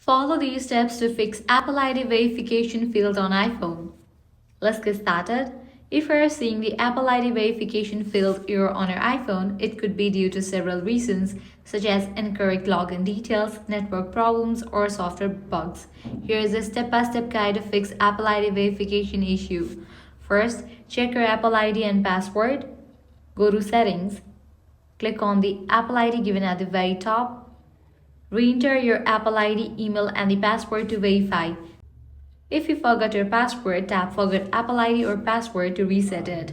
Follow these steps to fix Apple ID verification field on iPhone. Let's get started. If you are seeing the Apple ID verification field error on your iPhone, it could be due to several reasons such as incorrect login details, network problems, or software bugs. Here is a step-by-step guide to fix Apple ID verification issue. First, check your Apple ID and password. Go to Settings. Click on the Apple ID given at the very top. Re-enter your Apple ID, email, and the password to verify. If you forgot your password, tap Forget Apple ID or Password to reset it.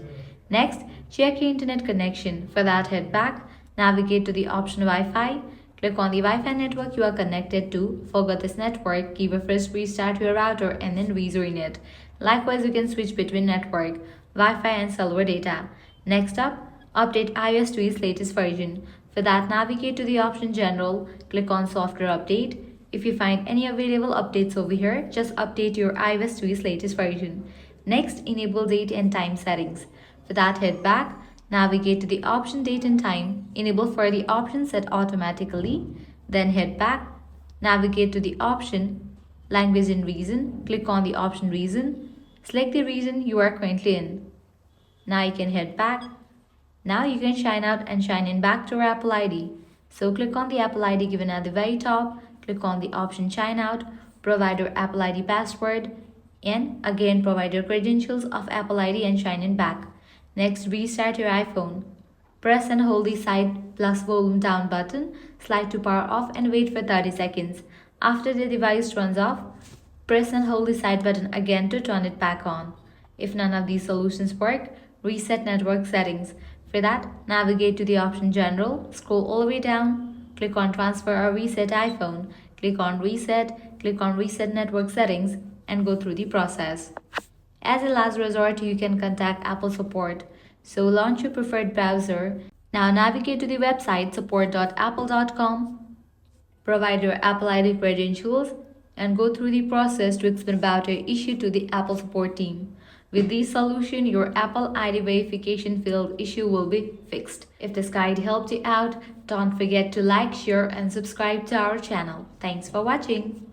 Next, check your internet connection. For that, head back, navigate to the option Wi-Fi. Click on the Wi-Fi network you are connected to. Forget this network, give a fresh restart to your router and then rejoin it. Likewise, you can switch between network, Wi-Fi and cellular data. Next up, update iOS to its latest version. For that, navigate to the option General, click on Software Update. If you find any available updates over here, just update your iOS to its latest version. Next, enable date and time settings. For that, head back, navigate to the option Date and Time, enable for the option Set Automatically. Then head back, navigate to the option Language and Region, click on the option Region, select the region you are currently in. Now you can head back. Now you can sign out and sign in back to your Apple ID. So click on the Apple ID given at the very top, click on the option Sign Out, provide your Apple ID password, and again provide your credentials of Apple ID and sign in back. Next, restart your iPhone. Press and hold the side plus volume down button, slide to power off and wait for 30 seconds. After the device turns off, press and hold the side button again to turn it back on. If none of these solutions work, reset network settings. For that, navigate to the option General, scroll all the way down, click on Transfer or Reset iPhone, click on Reset Network Settings, and go through the process. As a last resort, you can contact Apple support. So launch your preferred browser. Now navigate to the website support.apple.com, provide your Apple ID credentials, and go through the process to explain about your issue to the Apple support team. With this solution, your Apple ID verification field issue will be fixed. If this guide helped you out, don't forget to like, share, and subscribe to our channel. Thanks for watching.